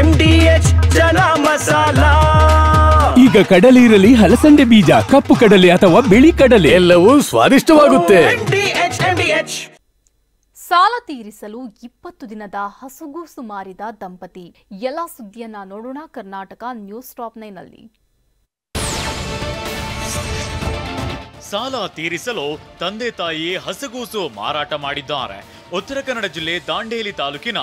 MDH ಜನ ಮಸಾಲಾ. ಈಗ ಕಡಲೆ ಇರಲಿ, ಹಲಸಂದೆ ಬೀಜ, ಕಪ್ಪು ಕಡಲೆ ಅಥವಾ ಬಿಳಿ ಕಡಲೆ, ಎಲ್ಲವೂ ಸ್ವಾದಿಷ್ಟವಾಗುತ್ತೆ. MDH. ಸಾಲ ತೀರಿಸಲು 20 ದಿನದ ಹಸುಗೂಸು ಮಾರಿದ ದಂಪತಿ. ಎಲ್ಲ ಸುದ್ದಿಯನ್ನ ನೋಡೋಣ ಕರ್ನಾಟಕ ನ್ಯೂಸ್ ಟಾಪ್ 9 ನಲ್ಲಿ. ಸಾಲ ತೀರಿಸಲು ತಂದೆ ತಾಯಿ ಹಸುಗೂಸು ಮಾರಾಟ ಮಾಡಿದ್ದಾರೆ. ಉತ್ತರ ಕನ್ನಡ ಜಿಲ್ಲೆ ದಾಂಡೇಲಿ ತಾಲೂಕಿನ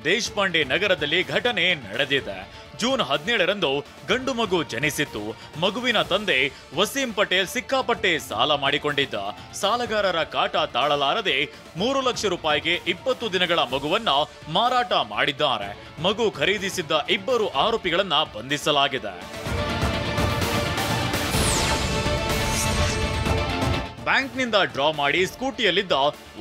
ದೇಶಪಾಂಡೆ ನಗರದಲ್ಲಿ ಘಟನೆ ನಡೆದಿದೆ. ಜೂನ್ 17ರಂದು ಗಂಡು ಮಗು ಜನಿಸಿತ್ತು. ಮಗುವಿನ ತಂದೆ ವಸೀಂ ಪಟೇಲ್ ಸಿಕ್ಕಾಪಟ್ಟೆ ಸಾಲ ಮಾಡಿಕೊಂಡಿದ್ದ. ಸಾಲಗಾರರ ಕಾಟ ತಾಳಲಾರದೆ 3 ಲಕ್ಷ ರೂಪಾಯಿಗೆ 20 ದಿನಗಳ ಮಗುವನ್ನ ಮಾರಾಟ ಮಾಡಿದ್ದಾರೆ. ಮಗು ಖರೀದಿಸಿದ್ದ 2 ಆರೋಪಿಗಳನ್ನ ಬಂಧಿಸಲಾಗಿದೆ. ಬ್ಯಾಂಕ್ನಿಂದ ಡ್ರಾ ಮಾಡಿ ಸ್ಕೂಟಿಯಲ್ಲಿದ್ದ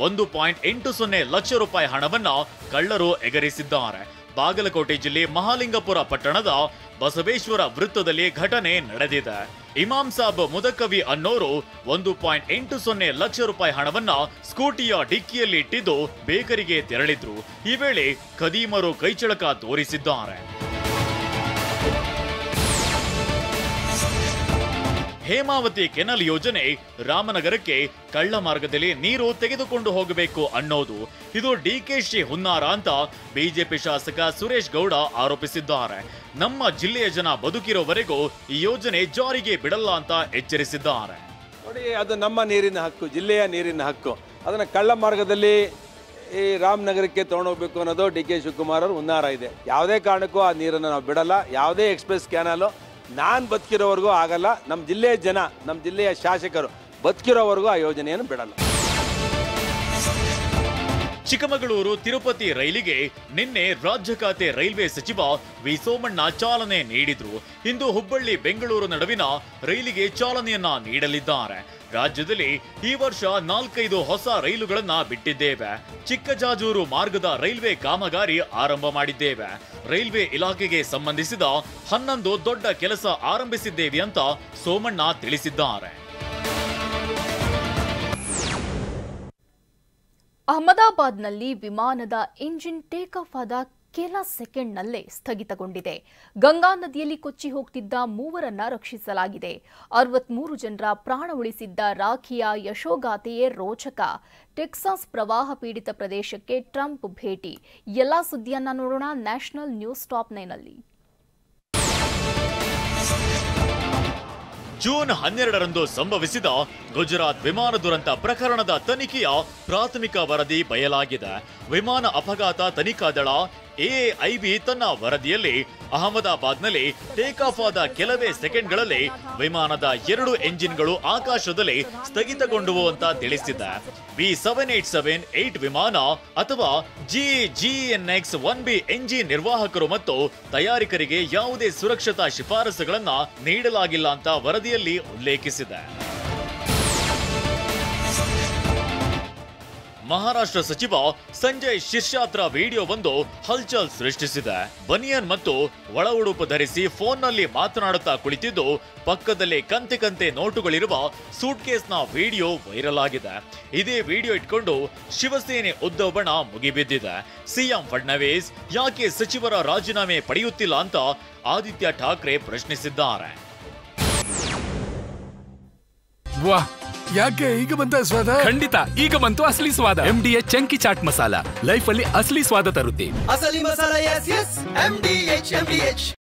1.80 ಲಕ್ಷ ರೂಪಾಯಿ ಹಣವನ್ನ ಕಳ್ಳರು ಎಗರಿಸಿದ್ದಾರೆ. ಬಾಗಲಕೋಟೆ ಜಿಲ್ಲೆ ಮಹಾಲಿಂಗಪುರ ಪಟ್ಟಣದ ಬಸವೇಶ್ವರ ವೃತ್ತದಲ್ಲಿ ಘಟನೆ ನಡೆದಿದೆ. ಇಮಾಮ್ ಸಾಬ್ ಮುದಕವಿ ಅನ್ನೋರು 1.80 ಲಕ್ಷ ರೂಪಾಯಿ ಹಣವನ್ನ ಸ್ಕೂಟಿಯ ಡಿಕ್ಕಿಯಲ್ಲಿ ಇಟ್ಟಿದ್ದು ಬೇಕರಿಗೆ ತೆರಳಿದ್ರು. ಈ ವೇಳೆ ಖದೀಮರು ಕೈಚಳಕ ತೋರಿಸಿದ್ದಾರೆ. ಹೇಮಾವತಿ ಕೆನಲ್ ಯೋಜನೆ ರಾಮನಗರಕ್ಕೆ ಕಳ್ಳ ಮಾರ್ಗದಲ್ಲಿ ನೀರು ತೆಗೆದುಕೊಂಡು ಹೋಗಬೇಕು ಅನ್ನೋದು ಇದು ಡಿಕೆಶಿ ಹುನ್ನಾರ ಅಂತ ಬಿಜೆಪಿ ಶಾಸಕ ಸುರೇಶ್ ಗೌಡ ಆರೋಪಿಸಿದ್ದಾರೆ. ನಮ್ಮ ಜಿಲ್ಲೆಯ ಜನ ಬದುಕಿರೋವರೆಗೂ ಈ ಯೋಜನೆ ಜಾರಿಗೆ ಬಿಡಲ್ಲ ಅಂತ ಎಚ್ಚರಿಸಿದ್ದಾರೆ. ನೋಡಿ, ಅದು ನಮ್ಮ ನೀರಿನ ಹಕ್ಕು, ಜಿಲ್ಲೆಯ ನೀರಿನ ಹಕ್ಕು. ಅದನ್ನು ಕಳ್ಳ ಮಾರ್ಗದಲ್ಲಿ ಈ ರಾಮನಗರಕ್ಕೆ ತೊಗೊಂಡೋಗ್ಬೇಕು ಅನ್ನೋದು ಡಿ.ಕೆ. ಶಿವಕುಮಾರ್ ಅವ್ರ ಹುನ್ನಾರ ಇದೆ. ಯಾವುದೇ ಕಾರಣಕ್ಕೂ ಆ ನೀರನ್ನು ನಾವು ಬಿಡಲ್ಲ. ಯಾವುದೇ ಎಕ್ಸ್ಪ್ರೆಸ್ ಕ್ಯಾನಲು ನಾನು ಬದುಕಿರೋವರೆಗೂ ಆಗಲ್ಲ. ನಮ್ಮ ಜಿಲ್ಲೆಯ ಜನ, ನಮ್ಮ ಜಿಲ್ಲೆಯ ಶಾಸಕರು ಬದುಕಿರೋವರೆಗೂ ಆ ಯೋಜನೆಯನ್ನು ಬಿಡಲ್ಲ. ಚಿಕ್ಕಮಗಳೂರು ತಿರುಪತಿ ರೈಲಿಗೆ ನಿನ್ನೆ ರಾಜ್ಯ ಖಾತೆ ರೈಲ್ವೆ ಸಚಿವ ವಿ ಸೋಮಣ್ಣ ಚಾಲನೆ ನೀಡಿದ್ರು. ಇಂದು ಹುಬ್ಬಳ್ಳಿ ಬೆಂಗಳೂರು ನಡುವಿನ ರೈಲಿಗೆ ಚಾಲನೆಯನ್ನ ನೀಡಲಿದ್ದಾರೆ. ರಾಜ್ಯದಲ್ಲಿ ಈ ವರ್ಷ 4-5 ಹೊಸ ರೈಲುಗಳನ್ನ ಬಿಟ್ಟಿದ್ದೇವೆ. ಚಿಕ್ಕಜಾಜೂರು ಮಾರ್ಗದ ರೈಲ್ವೆ ಕಾಮಗಾರಿ ಆರಂಭ ಮಾಡಿದ್ದೇವೆ. ರೈಲ್ವೆ ಇಲಾಖೆಗೆ ಸಂಬಂಧಿಸಿದ 11 ದೊಡ್ಡ ಕೆಲಸ ಆರಂಭಿಸಿದ್ದೇವೆ ಅಂತ ಸೋಮಣ್ಣ ತಿಳಿಸಿದ್ದಾರೆ. ಅಹಮದಾಬಾದ್ನಲ್ಲಿ ವಿಮಾನದ ಇಂಜಿನ್ ಟೇಕ್ ಆಫ್ ಆದ ಕೆಲ ಸೆಕೆಂಡ್ನಲ್ಲೇ ಸ್ಥಗಿತಗೊಂಡಿದೆ. ಗಂಗಾ ನದಿಯಲ್ಲಿ ಕೊಚ್ಚಿ ಹೋಗ್ತಿದ್ದ 3ರನ್ನ ರಕ್ಷಿಸಲಾಗಿದೆ. 63 ಜನರ ಪ್ರಾಣ ಉಳಿಸಿದ್ದ ರಾಖಿಯ ಯಶೋಗಾಥೆಯೇ ರೋಚಕ. ಟೆಕ್ಸಾಸ್ ಪ್ರವಾಹ ಪೀಡಿತ ಪ್ರದೇಶಕ್ಕೆ ಟ್ರಂಪ್ ಭೇಟಿ. ಎಲ್ಲಾ ಸುದ್ದಿಯನ್ನ ನೋಡೋಣ ನ್ಯಾಷನಲ್ ನ್ಯೂಸ್ ಟಾಪ್ 9 ನಲ್ಲಿ. ಜೂನ್ 12ರಂದು ಸಂಭವಿಸಿದ ಗುಜರಾತ್ ವಿಮಾನ ದುರಂತ ಪ್ರಕರಣದ ತನಿಖೆಯ ಪ್ರಾಥಮಿಕ ವರದಿ ಬಯಲಾಗಿದೆ. ವಿಮಾನ ಅಪಘಾತ ತನಿಖಾ ದಳ ಎಐಬಿ ತನ್ನ ವರದಿಯಲ್ಲಿ ಅಹಮದಾಬಾದ್ನಲ್ಲಿ ಟೇಕ್ ಆಫ್ ಆದ ಕೆಲವೇ ಸೆಕೆಂಡ್ಗಳಲ್ಲಿ ವಿಮಾನದ 2 ಎಂಜಿನ್ಗಳು ಆಕಾಶದಲ್ಲಿ ಸ್ಥಗಿತಗೊಂಡವು ಅಂತ ತಿಳಿಸಿದೆ. B787-8 ವಿಮಾನ ಅಥವಾ GEnx-1B ಎಂಜಿನ್ ನಿರ್ವಾಹಕರು ಮತ್ತು ತಯಾರಕರಿಗೆ ಯಾವುದೇ ಸುರಕ್ಷತಾ ಶಿಫಾರಸುಗಳನ್ನ ನೀಡಲಾಗಿಲ್ಲ ಅಂತ ವರದಿಯಲ್ಲಿ ಉಲ್ಲೇಖಿಸಿದೆ. ಮಹಾರಾಷ್ಟ್ರ ಸಚಿವ ಸಂಜಯ್ ಶಿರ್ಷಾತ್ರ ವಿಡಿಯೋವೊಂದು ಹಲ್ಚಲ್ ಸೃಷ್ಟಿಸಿದೆ. ಬನಿಯನ್ ಮತ್ತು ಒಳ ಉಡುಪು ಧರಿಸಿ ಫೋನ್ನಲ್ಲಿ ಮಾತನಾಡುತ್ತಾ ಕುಳಿತಿದ್ದು ಪಕ್ಕದಲ್ಲಿ ಕಂತೆ ನೋಟುಗಳಿರುವ ಸೂಟ್ಕೇಸ್ನ ವಿಡಿಯೋ ವೈರಲ್ ಆಗಿದೆ. ಇದೇ ವಿಡಿಯೋ ಇಟ್ಕೊಂಡು ಶಿವಸೇನೆ ಉದ್ಧವ್ ಬಣ ಮುಗಿಬಿದ್ದಿದೆ. ಸಿಎಂ ಫಡ್ನವೀಸ್ ಯಾಕೆ ಸಚಿವರ ರಾಜೀನಾಮೆ ಪಡೆಯುತ್ತಿಲ್ಲ ಅಂತ ಆದಿತ್ಯ ಠಾಕ್ರೆ ಪ್ರಶ್ನಿಸಿದ್ದಾರೆ. ಯಾಕೆ ಈಗ ಬಂತ ಸ್ವಾದ? ಖಂಡಿತ ಈಗ ಬಂತು ಅಸಲಿ ಸ್ವಾದ. MDH chunky chaat masala life ಅಲ್ಲಿ ಅಸಲಿ ಸ್ವಾದ ತರುತ್ತೆ. ಅಸಲಿ ಮಸಾಲ, MDH.